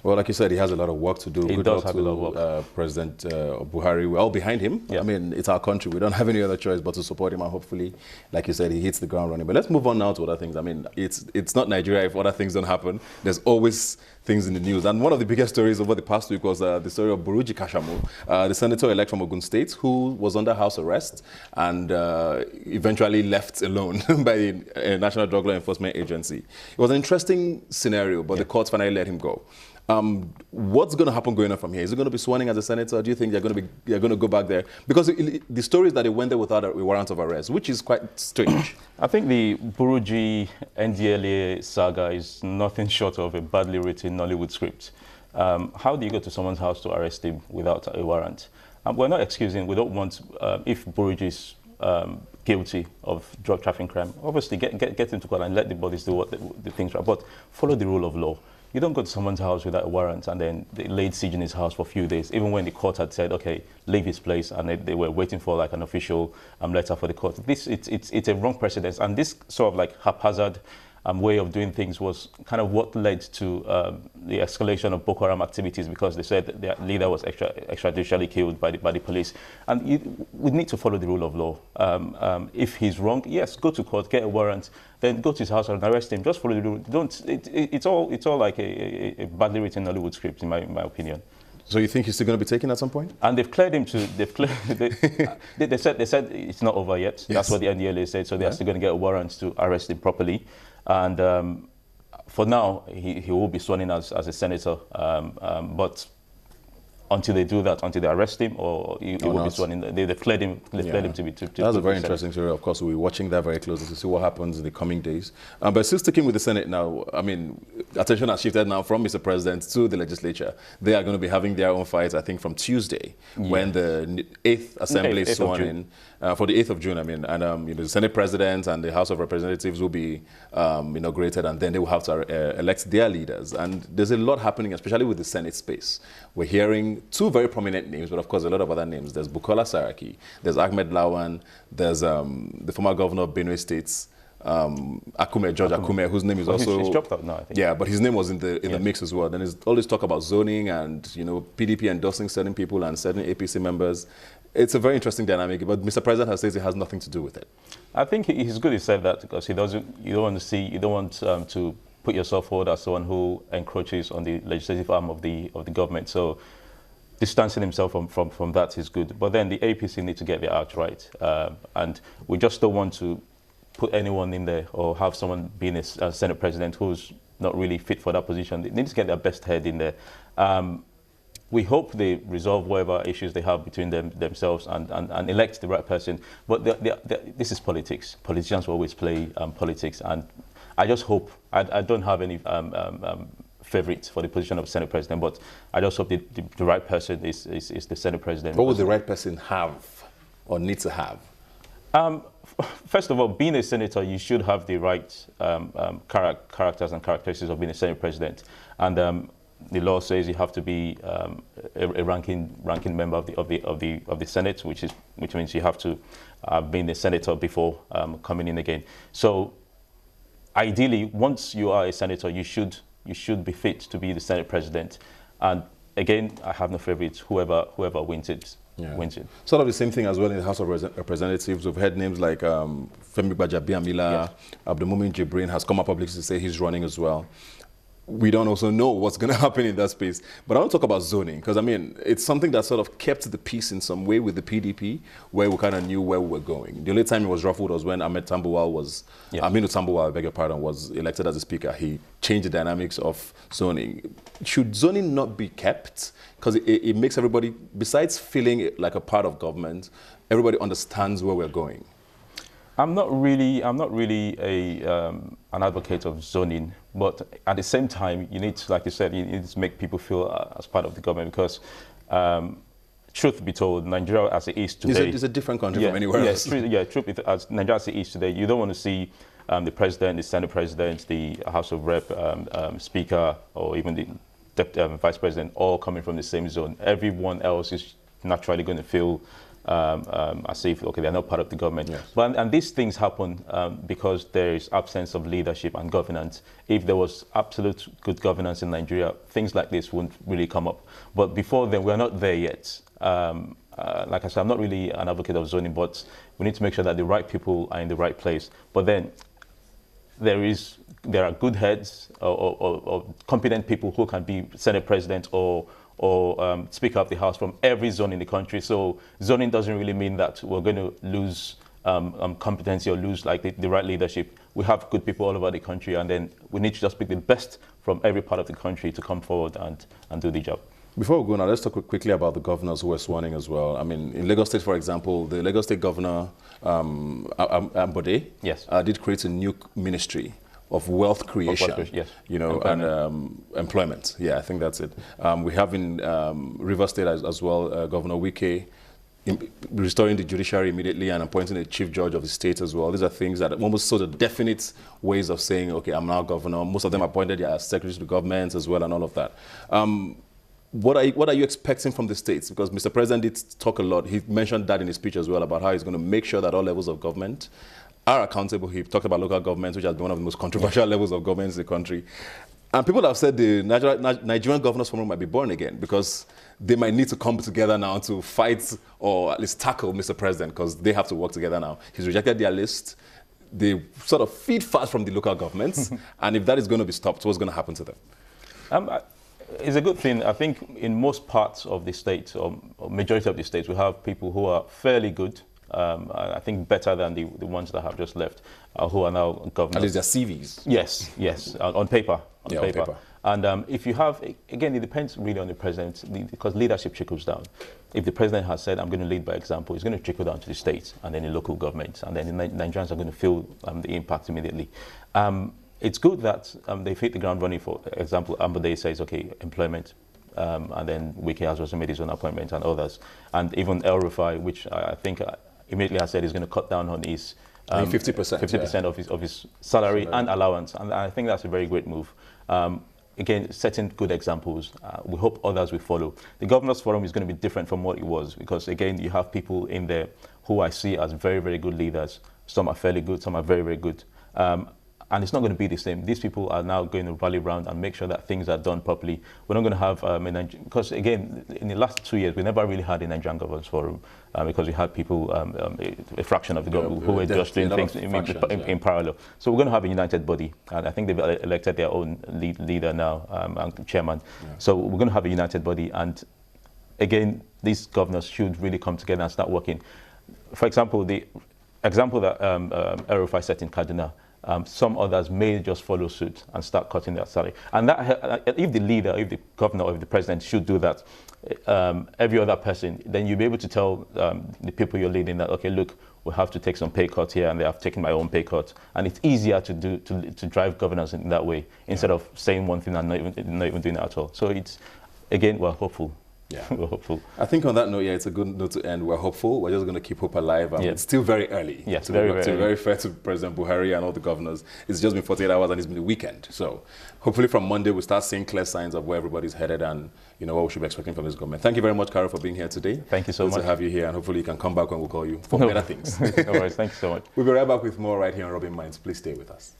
Well, like you said, he has a lot of work to do. He Good does luck have to a lot of work. President Buhari. We're all behind him. Yeah. I mean, it's our country. We don't have any other choice but to support him. And hopefully, like you said, he hits the ground running. But let's move on now to other things. I mean, it's not Nigeria if other things don't happen. There's always things in the news. And one of the biggest stories over the past week was the story of Buruji Kashamu, the senator-elect from Ogun State, who was under house arrest and eventually left alone by the National Drug Law Enforcement Agency. It was an interesting scenario, but the courts finally let him go. What's going to happen going on from here? Is it going to be sworn in as a senator? Or do you think they're going to go back there? Because the story is that they went there without a warrant of arrest, which is quite strange. I think the Buruji NDLA saga is nothing short of a badly written Nollywood script. How do you go to someone's house to arrest him without a warrant? We're not excusing. We don't want, if Buruji is guilty of drug trafficking crime, obviously get him to court and let the bodies do what the things are. But follow the rule of law. You don't go to someone's house without a warrant and then they laid siege in his house for a few days, even when the court had said, okay, leave his place, and they were waiting for like an official letter for the court. It's a wrong precedent, and this sort of like haphazard way of doing things was kind of what led to the escalation of Boko Haram activities, because they said that their leader was extrajudicially killed by the police. And we need to follow the rule of law. If he's wrong, yes, go to court, get a warrant, then go to his house and arrest him. Just follow the rule. It's all like a badly written Hollywood script, in my opinion. So you think he's still going to be taken at some point? And they've cleared him to. They said it's not over yet. Yes. That's what the NDLA said. So they're still going to get a warrant to arrest him properly. And for now, he will be sworn in as a senator. But until they do that, until they arrest him, or he will be sworn in, they've cleared him. They've cleared him to be. That's a very interesting story. Of course, we'll be watching that very closely to see what happens in the coming days. But still sticking with the Senate now, I mean, attention has shifted now from Mr. President to the legislature. They are going to be having their own fight, I think, from Tuesday, when the 8th Assembly is sworn in. For the 8th of June, I mean, and the Senate President and the House of Representatives will be inaugurated, and then they will have to elect their leaders. And there's a lot happening, especially with the Senate space. We're hearing two very prominent names, but of course a lot of other names. There's Bukola Saraki, there's Ahmed Lawan, there's the former governor of Benue State, George Akume, whose name is also... He's dropped out now, I think. Yeah, but his name was in the mix as well. Then there's always talk about zoning and, PDP endorsing certain people and certain APC members. It's a very interesting dynamic, but Mr. President has said it has nothing to do with it. I think he's good he said that, because you don't want to put yourself forward as someone who encroaches on the legislative arm of the government. So distancing himself from that is good. But then the APC need to get their act right. And we just don't want to put anyone in there or have someone being a Senate President who's not really fit for that position. They need to get their best head in there. We hope they resolve whatever issues they have between themselves and elect the right person. But this is politics. Politicians will always play politics. And I just hope, I don't have any favorites for the position of Senate President, but I just hope the right person is the Senate President. What would the right person have or need to have? First of all, being a senator, you should have the right characters and characteristics of being a Senate President. And the law says you have to be a ranking member of the Senate, which means you have to have been a senator before coming in again. So, ideally, once you are a senator, you should be fit to be the Senate President. And again, I have no favorites. Whoever wins it. Wins it. Sort of the same thing as well in the House of Representatives. We've heard names like Femi Gbajabiamila, Abdulmumin Jibrin has come up publicly to say he's running as well. We don't also know what's going to happen in that space. But I want to talk about zoning, because, I mean, it's something that sort of kept the peace in some way with the PDP, where we kind of knew where we were going. The only time it was ruffled was when Aminu Tambuwal, I beg your pardon, was elected as a speaker. He changed the dynamics of zoning. Should zoning not be kept? Because it makes everybody, besides feeling like a part of government, everybody understands where we're going. I'm not really an advocate of zoning, but at the same time, you need to, like you said, you need to make people feel as part of the government, because truth be told, Nigeria as it is today... It's a different country from anywhere else. Truth, as Nigeria as it is today, you don't want to see the president, the Senate president, the House of Rep speaker, or even the vice president all coming from the same zone. Everyone else is naturally going to feel as if, okay, they're not part of the government. Yes. But, and these things happen because there is absence of leadership and governance. If there was absolute good governance in Nigeria, things like this wouldn't really come up. But before then, we're not there yet. Like I said, I'm not really an advocate of zoning, but we need to make sure that the right people are in the right place. But then there are good heads or competent people who can be Senate President or Speaker of the House from every zone in the country. So zoning doesn't really mean that we're going to lose competency or lose like the right leadership. We have good people all over the country, and then we need to just pick the best from every part of the country to come forward and do the job. Before we go now, let's talk quickly about the governors who were sworn in as well. I mean, in Lagos State, for example, the Lagos State Governor, Ambode, yes, did create a new ministry of wealth creation, yes, you know, and employment. Yeah, I think that's it. We have in River State as well, Governor Wike, restoring the judiciary immediately and appointing a chief judge of the state as well. These are things that almost sort of definite ways of saying, okay, I'm now governor. Most of them appointed as secretaries to governments as well and all of that. What are you expecting from the states? Because Mr. President did talk a lot. He mentioned that in his speech as well about how he's going to make sure that all levels of government are accountable. He talked about local governments, which has been one of the most controversial levels of government in the country. And people have said the Nigerian Governors Forum might be born again because they might need to come together now to fight or at least tackle Mr. President because they have to work together now. He's rejected their list. They sort of feed fast from the local governments. And if that is going to be stopped, what's going to happen to them? It's a good thing. I think in most parts of the state, or majority of the states, we have people who are fairly good. I think better than the ones that have just left, who are now governors. At least their CVs. Yes, yes, on paper. On paper. And if you have, again, it depends really on the president, because leadership trickles down. If the president has said, I'm going to lead by example, it's going to trickle down to the states and then the local governments, and then the Nigerians are going to feel the impact immediately. It's good that they've hit the ground running. For example, Ambode says, okay, employment, and then Wike has also made his own appointment and others. And even El Rufai, which I think immediately has said he's going to cut down on his 50% of his salary and allowance. And I think that's a very great move. Again, setting good examples. We hope others will follow. The Governors Forum is going to be different from what it was because, again, you have people in there who I see as very, very good leaders. Some are fairly good, some are very, very good. And it's not going to be the same. These people are now going to rally around and make sure that things are done properly. We're not going to have, because again, in the last 2 years, we never really had a Nigerian Governors Forum because we had people, a fraction of the government who were just doing things in parallel. So we're going to have a united body. And I think they've elected their own leader now, and chairman. Yeah. So we're going to have a united body. And again, these governors should really come together and start working. For example, the example that El Rufai set in Kaduna, some others may just follow suit and start cutting their salary. And that, if the leader, if the governor, or if the president should do that, every other person, then you'll be able to tell the people you're leading that, okay, look, we have to take some pay cuts here, and they have taken my own pay cut. And it's easier to drive governance in that way, instead of saying one thing and not even doing it at all. So it's, again, we're hopeful. Yeah, we're hopeful. I think on that note, yeah, it's a good note to end. We're hopeful. We're just going to keep hope alive. It's still very early. Yes, to very be very fair to President Buhari and all the governors. It's just been 48 hours and it's been the weekend. So hopefully from Monday, we'll start seeing clear signs of where everybody's headed and, you know, what we should be expecting from this government. Thank you very much, Carol, for being here today. Thank you so much. Good to have you here, and hopefully you can come back when we'll call you for better things. No worries. Thank you so much. We'll be right back with more right here on Rubbin Minds. Please stay with us.